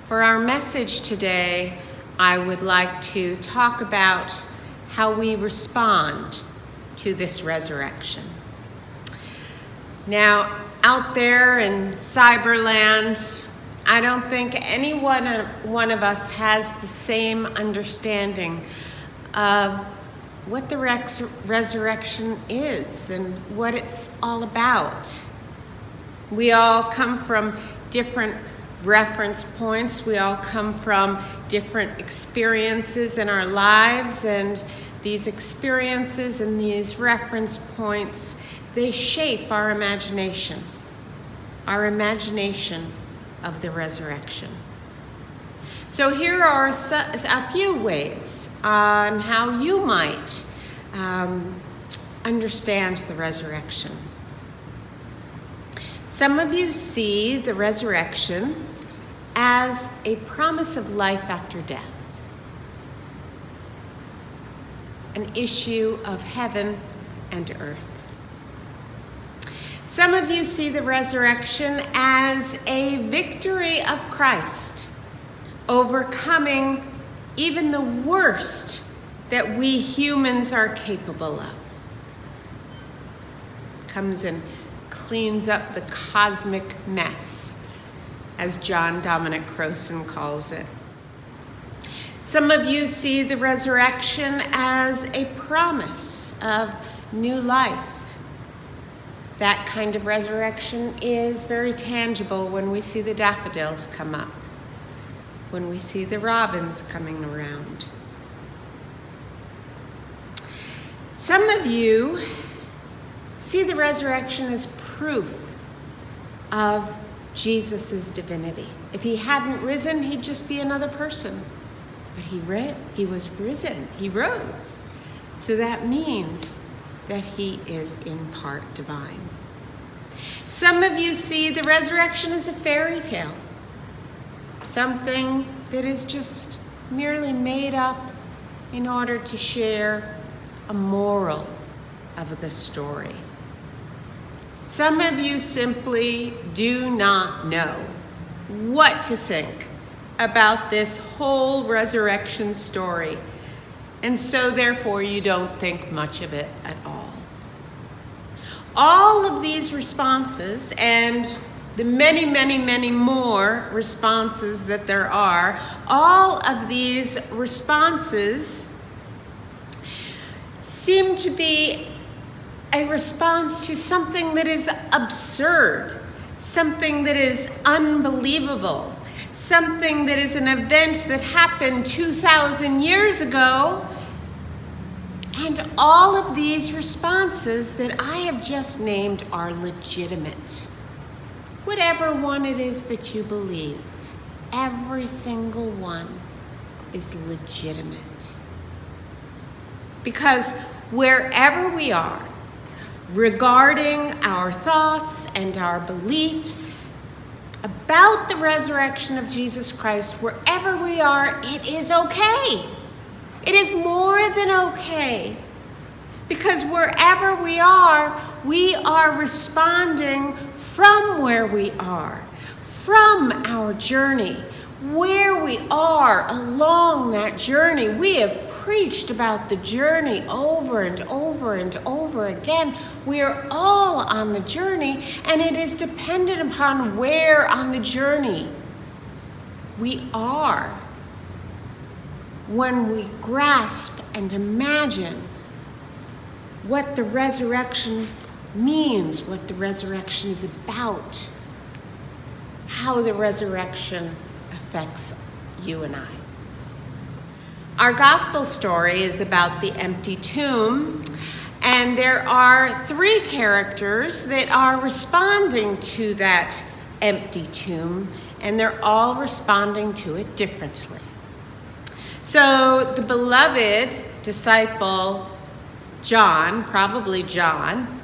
For our message today, I would like to talk about how we respond to this resurrection. Now, out there in cyberland, I don't think any one of us has the same understanding of what the resurrection is and what it's all about. We all come from different reference points. We all come from different experiences in our lives, and these experiences and these reference points, they shape our imagination of the resurrection. So here are a few ways on how you might understand the resurrection. Some of you see the resurrection as a promise of life after death, an issue of heaven and earth. Some of you see the resurrection as a victory of Christ, overcoming even the worst that we humans are capable of. Comes and cleans up the cosmic mess, as John Dominic Crowson calls it. Some of you see the resurrection as a promise of new life. That kind of resurrection is very tangible when we see the daffodils come up, when we see the robins coming around. Some of you see the resurrection as proof of Jesus' divinity. If he hadn't risen, he'd just be another person. But he was risen, he rose. So that means that he is in part divine. Some of you see the resurrection as a fairy tale, something that is just merely made up in order to share a moral of the story. Some of you simply do not know what to think about this whole resurrection story, and so therefore you don't think much of it at all. All of these responses, and the many, many, many more responses that there are, all of these responses seem to be a response to something that is absurd, something that is unbelievable, something that is an event that happened 2,000 years ago. And all of these responses that I have just named are legitimate. Whatever one it is that you believe, every single one is legitimate. Because wherever we are, regarding our thoughts and our beliefs about the resurrection of Jesus Christ, wherever we are, it is okay. It is more than okay. Because wherever we are responding from where we are, from our journey, where we are along that journey. We have preached about the journey over and over and over again. We are all on the journey, and it is dependent upon where on the journey we are when we grasp and imagine what the resurrection means, what the resurrection is about, how the resurrection affects you and I. Our gospel story is about the empty tomb, and there are three characters that are responding to that empty tomb, and they're all responding to it differently. So the beloved disciple John, probably John,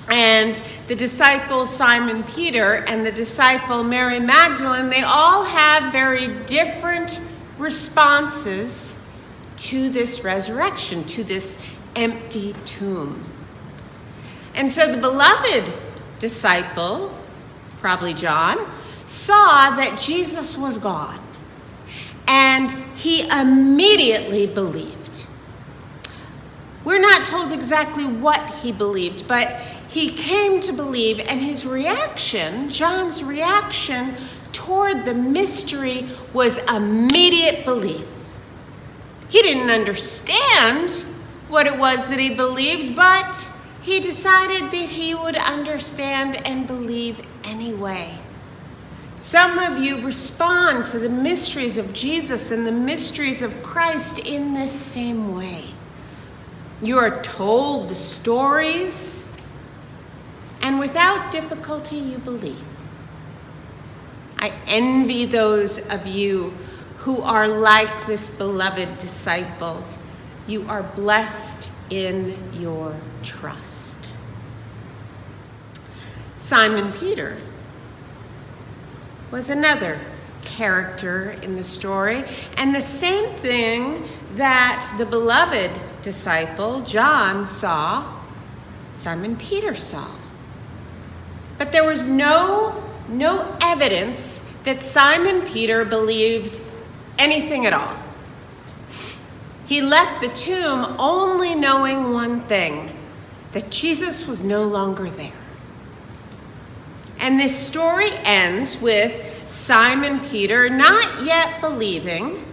and the disciple Simon Peter and the disciple Mary Magdalene, they all have very different responses to this resurrection, to this empty tomb. And so the beloved disciple, probably John, saw that Jesus was gone, and he immediately believed. We're not told exactly what he believed, but he came to believe, and his reaction, John's reaction toward the mystery, was immediate belief. He didn't understand what it was that he believed, but he decided that he would understand and believe anyway. Some of you respond to the mysteries of Jesus and the mysteries of Christ in this same way. You are told the stories, and without difficulty you believe. I envy those of you who are like this beloved disciple. You are blessed in your trust. Simon Peter was another character in the story, and the same thing that the beloved disciple John saw, Simon Peter saw. But there was no evidence that Simon Peter believed anything at all. He left the tomb only knowing one thing, that Jesus was no longer there. And this story ends with Simon Peter not yet believing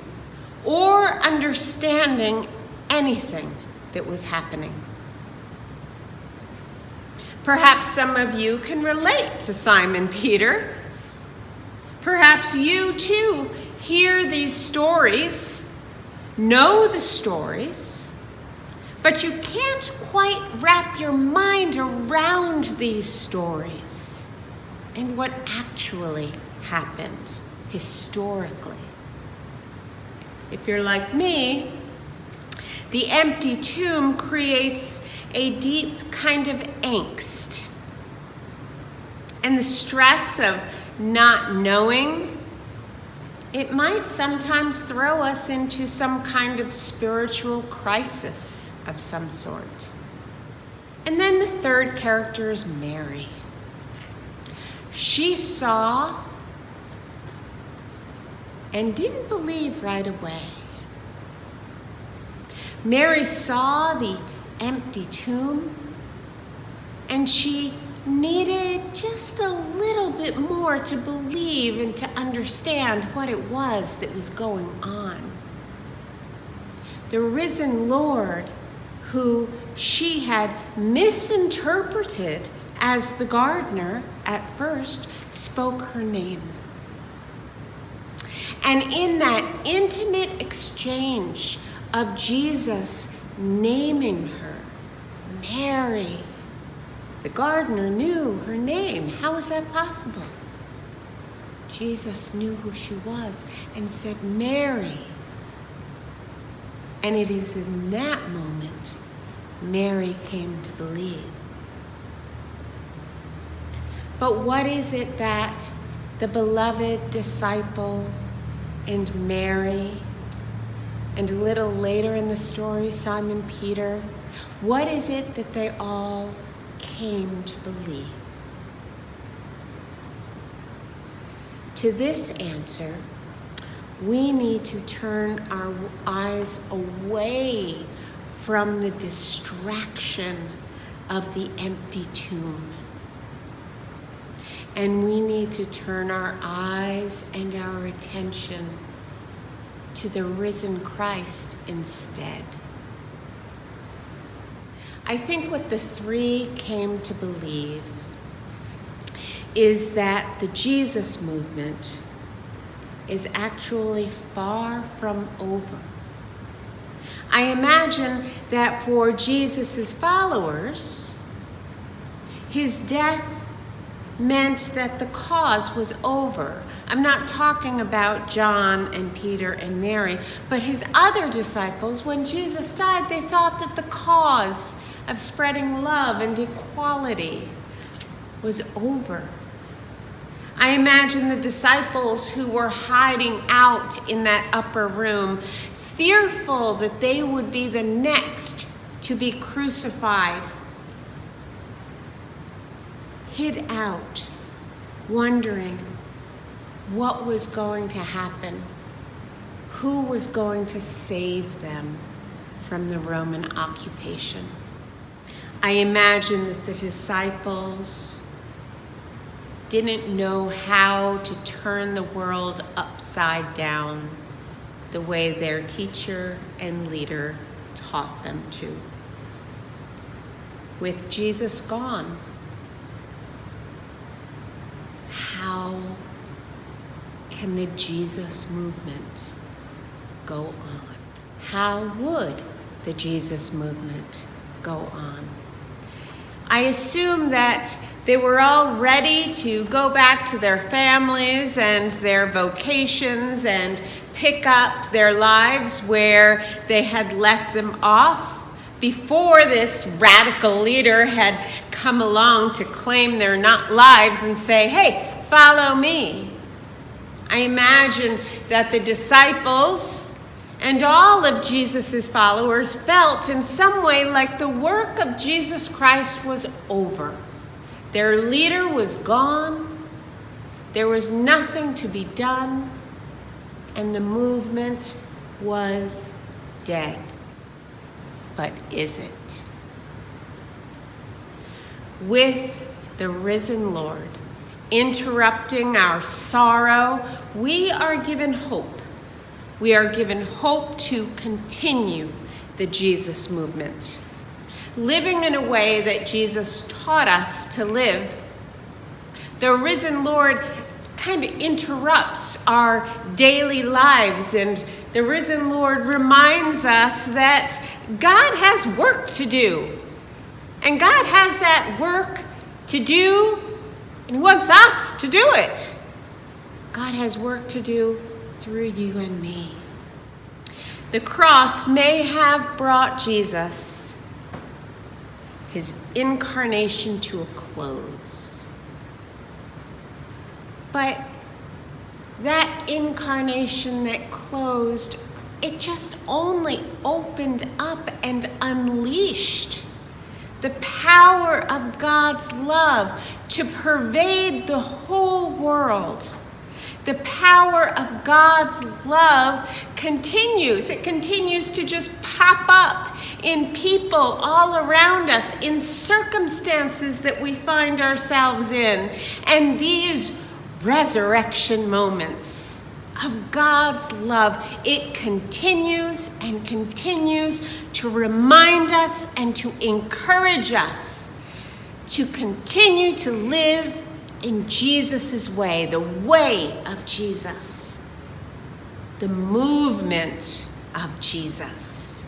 or understanding anything that was happening. Perhaps some of you can relate to Simon Peter. Perhaps you too hear these stories, know the stories, but you can't quite wrap your mind around these stories and what actually happened historically. If you're like me, the empty tomb creates a deep kind of angst. And the stress of not knowing, it might sometimes throw us into some kind of spiritual crisis of some sort. And then the third character is Mary. She saw and didn't believe right away. Mary saw the empty tomb, and she needed just a little bit more to believe and to understand what it was that was going on. The risen Lord, who she had misinterpreted as the gardener at first, spoke her name. And in that intimate exchange of Jesus naming her, Mary, the gardener knew her name. How was that possible? Jesus knew who she was and said, Mary. And it is in that moment Mary came to believe. But what is it that the beloved disciple and Mary, and a little later in the story, Simon Peter, what is it that they all came to believe? To this answer, we need to turn our eyes away from the distraction of the empty tomb. And we need to turn our eyes and our attention to the risen Christ instead. I think what the three came to believe is that the Jesus movement is actually far from over. I imagine that for Jesus' followers, his death meant that the cause was over. I'm not talking about John and Peter and Mary, but his other disciples, when Jesus died, they thought that the cause of spreading love and equality was over. I imagine the disciples who were hiding out in that upper room, fearful that they would be the next to be crucified, hid out, wondering, what was going to happen, who was going to save them from the Roman occupation. I imagine that the disciples didn't know how to turn the world upside down the way their teacher and leader taught them to. With Jesus gone, how can the Jesus movement go on? How would the Jesus movement go on? I assume that they were all ready to go back to their families and their vocations and pick up their lives where they had left them off before this radical leader had come along to claim their lives and say, "Hey, follow me." I imagine that the disciples and all of Jesus' followers felt in some way like the work of Jesus Christ was over. Their leader was gone, there was nothing to be done, and the movement was dead. But is it? With the risen Lord interrupting our sorrow, we are given hope. We are given hope to continue the Jesus movement, living in a way that Jesus taught us to live. The risen Lord kind of interrupts our daily lives, and the risen Lord reminds us that God has work to do. And God has that work to do, and He wants us to do it. God has work to do through you and me. The cross may have brought Jesus, His incarnation, to a close. But that incarnation that closed, it just only opened up and unleashed the power of God's love to pervade the whole world. The power of God's love continues. It continues to just pop up in people all around us, in circumstances that we find ourselves in. And these resurrection moments of God's love, it continues and continues to remind us and to encourage us to continue to live in Jesus' way, the way of Jesus, the movement of Jesus.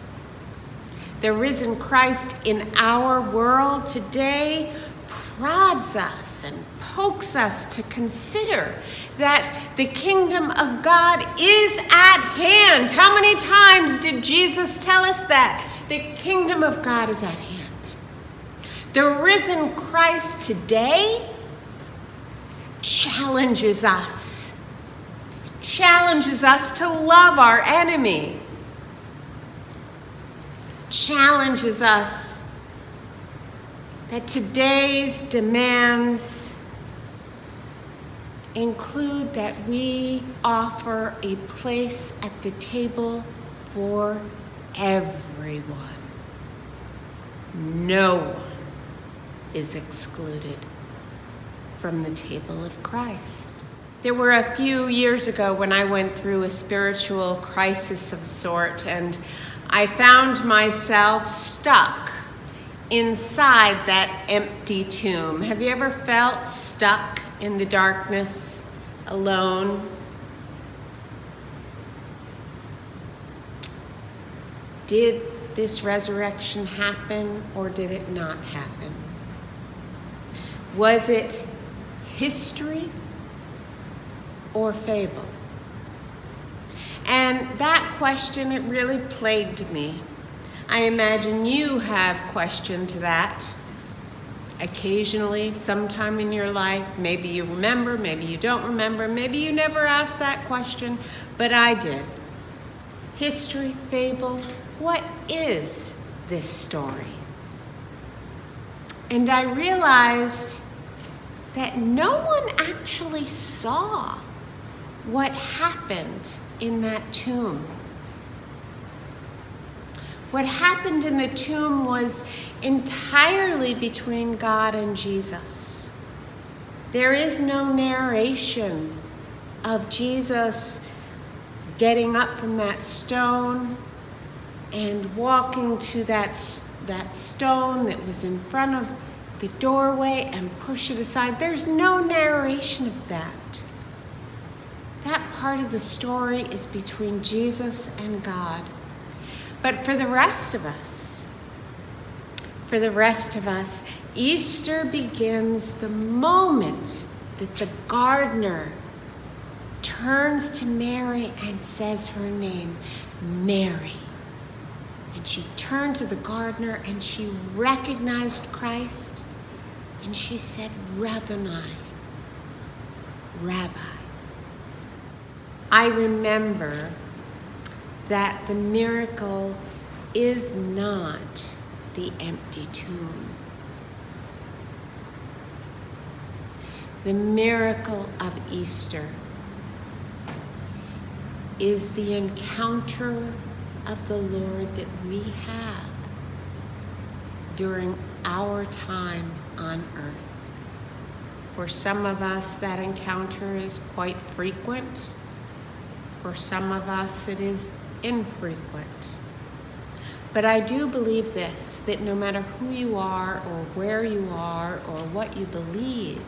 The risen Christ in our world today prods us and pokes us to consider that the kingdom of God is at hand. How many times did Jesus tell us that? The kingdom of God is at hand. The risen Christ today challenges us to love our enemy, challenges us that today's demands include that we offer a place at the table for everyone. No one is excluded from the table of Christ. There were a few years ago when I went through a spiritual crisis of sort, and I found myself stuck inside that empty tomb. Have you ever felt stuck in the darkness, alone? Did this resurrection happen or did it not happen? Was it history or fable? And that question, it really plagued me. I imagine you have questioned that occasionally, sometime in your life. Maybe you remember, maybe you don't remember, maybe you never asked that question, but I did. History, fable, what is this story? And I realized that no one actually saw what happened in that tomb. What happened in the tomb was entirely between God and Jesus. There is no narration of Jesus getting up from that stone and walking to that stone that was in front of the doorway and push it aside. There's no narration of that. That part of the story is between Jesus and God. But for the rest of us, Easter begins the moment that the gardener turns to Mary and says her name, Mary. And she turned to the gardener and she recognized Christ and she said, Rabboni, Rabbi. I remember that the miracle is not the empty tomb. The miracle of Easter is the encounter of the Lord that we have during our time on earth. For some of us, that encounter is quite frequent. For some of us, it is infrequent. But I do believe this, that no matter who you are or where you are or what you believe,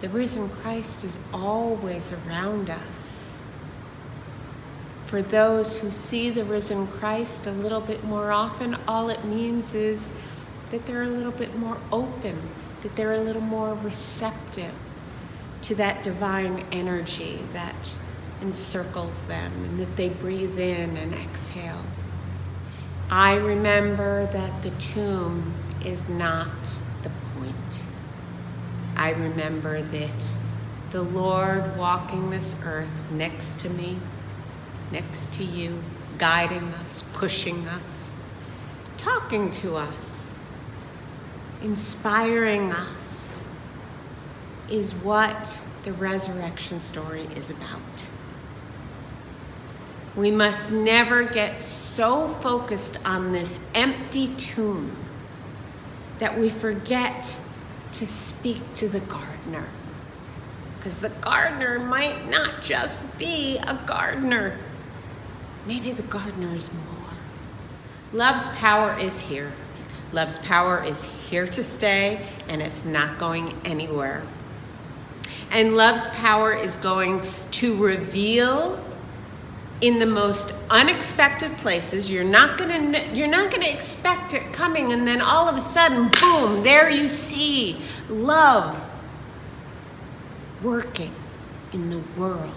the risen Christ is always around us. For those who see the risen Christ a little bit more often, all it means is that they're a little bit more open, that they're a little more receptive to that divine energy that encircles them and that they breathe in and exhale. I remember that the tomb is not the point. I remember that the Lord walking this earth next to me, next to you, guiding us, pushing us, talking to us, inspiring us, is what the resurrection story is about. We must never get so focused on this empty tomb that we forget to speak to the gardener. Because the gardener might not just be a gardener. Maybe the gardener is more. Love's power is here. Love's power is here to stay, and it's not going anywhere. And love's power is going to reveal in the most unexpected places. You're not gonna expect it coming, and then all of a sudden, boom, there you see love working in the world,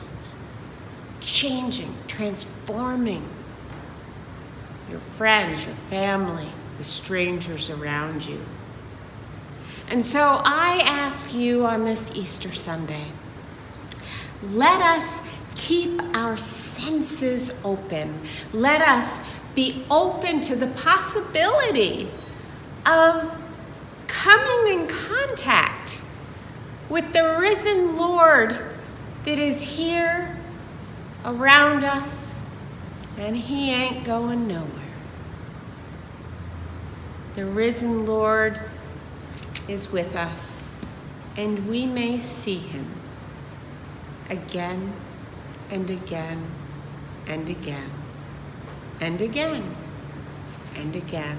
changing, transforming your friends, your family, the strangers around you. And so I ask you on this Easter Sunday, let us keep our senses open. Let us be open to the possibility of coming in contact with the risen Lord that is here around us, and he ain't going nowhere. The risen Lord is with us, and we may see him again and again and again and again and again.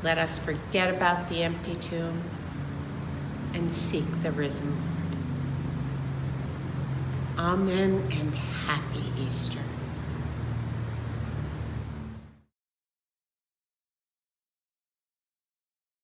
Let us forget about the empty tomb and seek the risen Lord. Amen and